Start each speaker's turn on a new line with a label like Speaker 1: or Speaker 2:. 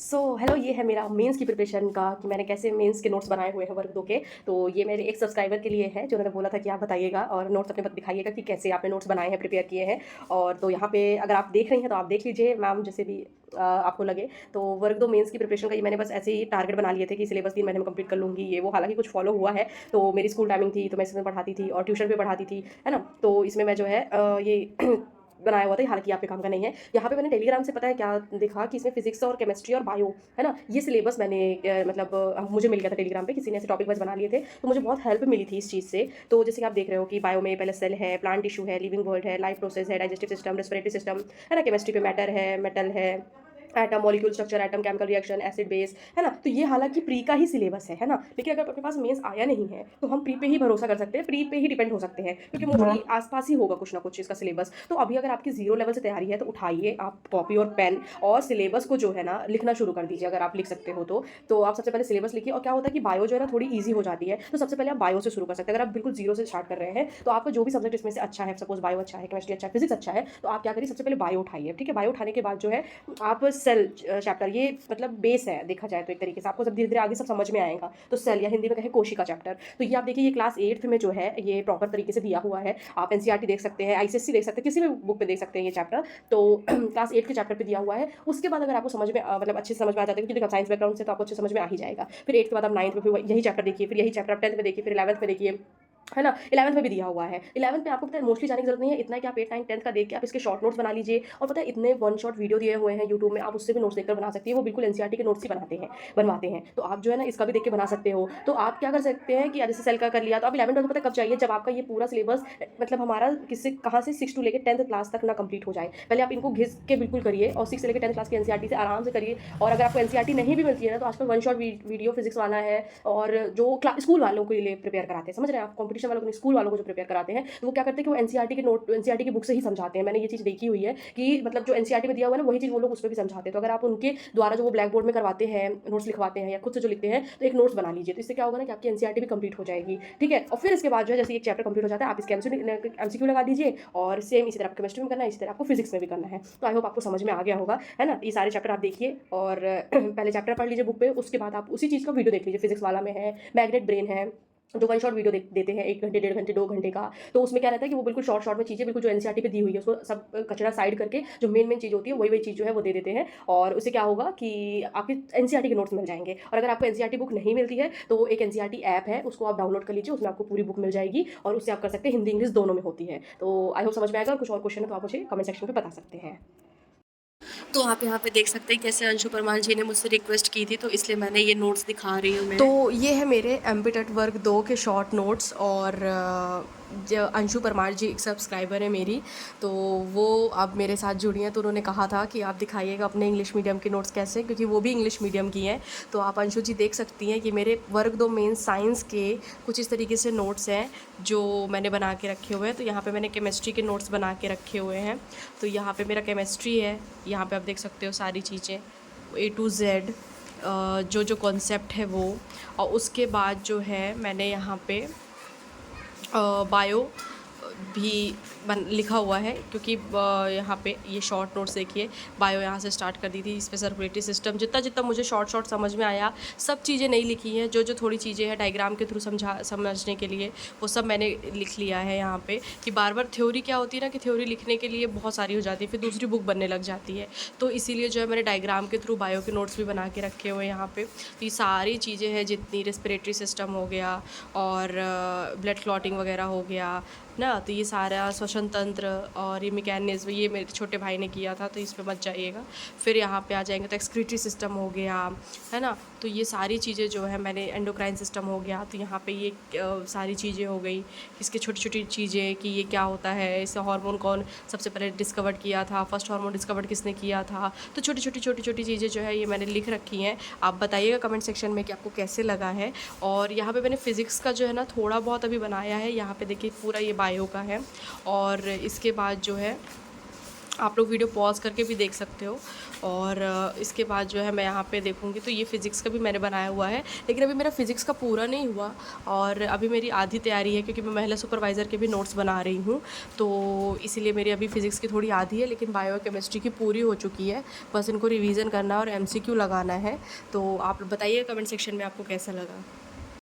Speaker 1: Hello, ये है मेरा मेंस की प्रिपरेशन का कि मैंने कैसे मेंस के नोट्स बनाए हुए हैं वर्क 2 के। तो ये मेरे एक सब्सक्राइबर के लिए है, जो उन्होंने बोला था कि आप बताइएगा और नोट्स अपने दिखाइएगा कि कैसे आपने नोट्स बनाए हैं, प्रिपेयर किए हैं। और तो यहाँ पे अगर आप देख रही हैं तो आप देख लीजिए मैम, जैसे भी आपको लगे। तो वर्क 2 मेंस की प्रिपरेशन का ये मैंने बस ऐसे ही टारगेट बना लिए थे कि सिलेबस 3 महीने में कंप्लीट कर लूँगी, ये वो। हालाँकि कुछ फॉलो हुआ है। तो मेरी स्कूल टाइमिंग थी तो मैं इसमें पढ़ाती थी और ट्यूशन पे पढ़ाती थी, है ना? तो इसमें मैं जो है ये बनाया हुआ था, हालाँकि आपके काम का नहीं है। यहाँ पे मैंने टेलीग्राम से पता है क्या देखा कि इसमें फिज़िक्स और केमिस्ट्री और बायो, है ना? ये सिलेबस मैंने मतलब मुझे मिल गया था टेलीग्राम पे, किसी ने ऐसे टॉपिक वाइज़ बना लिए थे, तो मुझे बहुत हेल्प मिली थी इस चीज़ से। तो जैसे कि आप देख रहे हो कि बायो में पहले सेल है, प्लांट टिश्यू है, लिविंग वर्ल्ड है, लाइफ प्रोसेस है, डाइजेस्टिव सिस्टम, रेस्पिरेटरी सिस्टम, है ना? केमिस्ट्री पे मैटर है, मेटल है, atom, molecule structure, atom, chemical reaction, acid base, है ना? तो ये हालाँकि प्री का ही सिलेबस है ना? लेकिन अगर अपने पास मेंस आया नहीं है, तो हम प्री पे ही भरोसा कर सकते हैं, प्री पे ही डिपेंड हो सकते हैं, क्योंकि मोस्टली आस-पास ही होगा कुछ ना कुछ इसका सिलेबस। तो अभी अगर आपकी ज़ीरो लेवल से तैयारी है, तो उठाइए आप कॉपी और पेन और सिलेबस को जो है ना लिखना शुरू कर दीजिए, अगर आप लिख सकते हो तो। तो आप सबसे पहले सिलेबस लिखिए, और क्या होता है कि बायो जो है ना थोड़ी ईज़ी हो जाती है, तो सबसे पहले आप बायो से शुरू कर सकते हैं। अगर आप बिल्कुल ज़ीरो से स्टार्ट कर रहे हैं, तो आपका जो भी सब्जेक्ट इसमें से अच्छा है, सपोज़ बायो अच्छा है, केमिस्ट्री अच्छा है, फिज़िक्स अच्छा है, तो आप क्या करिए, सबसे पहले बायो उठाइए, ठीक है? बायो उठाने के बाद जो है आप सेल चैप्टर, ये मतलब बेस है देखा जाए तो एक तरीके से। आपको जब धीरे-धीरे आगे सब समझ में आएगा, तो सेल या हिंदी में कहें कोशिका चैप्टर। तो ये आप देखिए, ये क्लास 8th में जो है ये प्रॉपर तरीके से दिया हुआ है। आप एनसीईआरटी देख सकते हैं, आईसीएसई देख सकते हैं, किसी भी बुक पे देख सकते हैं ये चैप्टर। तो क्लास 8 के चैप्टर पे दिया हुआ है। उसके बाद अगर आपको समझ में मतलब अच्छे से समझ में आ जाता है, क्योंकि देखो साइंस बैकग्राउंड से तो आपको अच्छे समझ में आ ही जाएगा। फिर 8th के बाद आप 9th में फिर यही चैप्टर देखिए, फिर यही चैप्टर आप 10th में देखिए, फिर 11th में देखिए, है ना? 11th में भी दिया हुआ है। 11th में आपको पता है मोस्टली जाने की ज़रूरत नहीं है, इतना है कि आप 8, 9, 10th का देख के आप इसके शॉर्ट नोट्स बना लीजिए। और पता है इतने वन शॉट वीडियो दिए हुए हैं यूट्यूब में, आप उससे भी नोट्स देखकर बना सकती हैं। वो बिल्कुल एनसीईआरटी के नोट्स ही बनवाते हैं। तो आप जो है ना इसका भी देख के बना सकते हो। तो आप क्या कर सकते हैं कि जैसे सेल का कर लिया, तो आप 11th 12th पता है कब चाहिए? जब आपका ये पूरा सिलेबस मतलब हमारा किससे कहाँ से 6 टू लेके 10th क्लास तक ना कंप्लीट हो जाए। पहले आप इनको घिस के बिल्कुल करिए, और 6 से लेके 10th क्लास की एनसीईआरटी से आराम से करिए। और अगर आपको एनसीईआरटी नहीं भी मिलती है ना, तो आजकल वन शॉट वीडियो फिजिक्स वाला है, और जो स्कूल वालों के लिए प्रिपेयर कराते हैं, समझ रहे हैं आप? कॉम्पिटिशन वालों को नहीं, स्कूल वालों को जो प्रिपेयर कराते हैं, तो वो क्या करते हैं कि वो एनसीईआरटी के नोट, एनसीईआरटी की बुक से ही समझाते हैं। मैंने ये चीज़ देखी हुई है कि मतलब जो एनसीईआरटी में दिया हुआ है ना, वही चीज़ वो लोग उसमें भी समझाते हैं। तो अगर आप उनके द्वारा जो वो ब्लैक बोर्ड में करवाते हैं, नोट्स लिखवाते हैं या खुद से जो लिखते हैं, तो एक नोट्स बना लीजिए। तो इससे क्या होगा ना कि आपकी एनसीईआरटी भी कंप्लीट हो जाएगी, ठीक है? और फिर इसके बाद जो है जैसे एक चैप्टर कंप्लीट हो जाता है, आप इसके एमसीक्यू लगा दीजिए, और सेम इसी तरह आपको केमिस्ट्री में करना है, इसी तरह आपको फिजिक्स में भी करना है। तो आई होप आपको समझ में आ गया होगा, है ना? ये सारे चैप्टर आप देखिए, और पहले चैप्टर पढ़ लीजिए बुक पे, उसके बाद आप उसी चीज़ का वीडियो देख लीजिए। फिजिक्स वाला में है मैग्नेट ब्रेन है, जो वन शॉट वीडियो देते हैं 1 घंटे, 1.5 घंटे, 2 घंटे का। तो उसमें क्या रहता है कि वो बिल्कुल शॉर्ट में चीज़ें बिल्कुल जो एनसीईआरटी पे दी हुई है, उसको सब कचरा साइड करके जो मेन चीज़ होती है, वही चीज़ जो है वो दे देते हैं। और उससे क्या होगा कि आपके एनसीईआरटी के नोट्स मिल जाएँगे। और अगर आपको एनसीईआरटी बुक नहीं मिलती है, तो एक एनसीईआरटी ऐप है, उसको आप डाउनलोड कर लीजिए, उसमें आपको पूरी बुक मिल जाएगी, और उससे आप कर सकते हैं, हिंदी, इंग्लिश दोनों में होती है। तो आई होप समझ में आएगा, और कुछ और क्वेश्चन है तो आप मुझे कमेंट सेक्शन में बता सकते हैं।
Speaker 2: तो आप यहाँ पे देख सकते हैं कैसे अंशु परमार जी ने मुझसे रिक्वेस्ट की थी, तो इसलिए मैंने ये नोट्स दिखा रही हूँ मैं।
Speaker 1: तो ये है मेरे एमपीटेट वर्क 2 के शॉर्ट नोट्स, और जो अंशु परमार जी एक सब्सक्राइबर है मेरी, तो वो अब मेरे साथ जुड़ी हैं। तो उन्होंने कहा था कि आप दिखाइएगा अपने इंग्लिश मीडियम के नोट्स कैसे, क्योंकि वो भी इंग्लिश मीडियम की हैं। तो आप अंशु जी देख सकती हैं कि मेरे वर्क 2 मेन साइंस के कुछ इस तरीके से नोट्स हैं जो मैंने बना के रखे हुए हैं। तो यहाँ पे मैंने केमिस्ट्री के नोट्स बना के रखे हुए हैं। तो यहाँ पे मेरा केमिस्ट्री है, यहाँ पे आप देख सकते हो सारी चीज़ें A to Z, जो कॉन्सेप्ट है वो। और उसके बाद जो है मैंने यहाँ पे बायो भी लिखा हुआ है, क्योंकि यहाँ पे ये शॉर्ट नोट्स देखिए, बायो यहाँ से स्टार्ट कर दी थी, इस पे सर्कुलेटरी सिस्टम, जितना मुझे शॉर्ट समझ में आया, सब चीज़ें नहीं लिखी हैं, जो थोड़ी चीज़ें हैं डायग्राम के थ्रू समझने के लिए, वो सब मैंने लिख लिया है यहाँ पे। कि बार बार थ्योरी क्या होती है ना, कि थ्योरी लिखने के लिए बहुत सारी हो जाती है, फिर दूसरी बुक बनने लग जाती है। तो इसीलिए जो है मैंने डायग्राम के थ्रू बायो के नोट्स भी बना के रखे हुए हैं यहाँ पे। तो ये सारी चीज़ें हैं जितनी, रेस्पिरेटरी सिस्टम हो गया, और ब्लड क्लॉटिंग वगैरह हो गया ना, तो ये सारा श्वसन तंत्र और ये मैकेनिज्म, ये मेरे छोटे भाई ने किया था, तो इस पे मत जाइएगा। फिर यहाँ पे आ जाएंगे तो एक्सक्रीटरी सिस्टम हो गया, है ना। तो ये सारी चीज़ें जो है मैंने, एंडोक्राइन सिस्टम हो गया, तो यहाँ पे ये सारी चीज़ें हो गई, इसके छोटी छोटी चीज़ें कि ये क्या होता है, इसे हार्मोन कौन सबसे पहले डिस्कवर किया था, फर्स्ट हार्मोन डिस्कवर किसने किया था। तो छोटी छोटी चीज़ें जो है ये मैंने लिख रखी हैं। आप बताइएगा कमेंट सेक्शन में कि आपको कैसे लगा है। और यहाँ पे मैंने फ़िज़िक्स का जो है ना थोड़ा बहुत अभी बनाया है, यहाँ पे देखिए पूरा ये बायो का है। और इसके बाद जो है
Speaker 2: आप लोग वीडियो पॉज करके भी देख सकते हो। और इसके बाद जो है मैं यहाँ पे देखूँगी, तो ये फ़िज़िक्स का भी मैंने बनाया हुआ है, लेकिन अभी मेरा फ़िज़िक्स का पूरा नहीं हुआ और अभी मेरी आधी तैयारी है, क्योंकि मैं महिला सुपरवाइज़र के भी नोट्स बना रही हूँ। तो इसीलिए मेरी अभी फ़िज़िक्स की थोड़ी आधी है, लेकिन बायो केमिस्ट्री की पूरी हो चुकी है। बस इनको रिवीजन करना है और MCQ लगाना है। तो आप बताइए कमेंट सेक्शन में आपको कैसा लगा।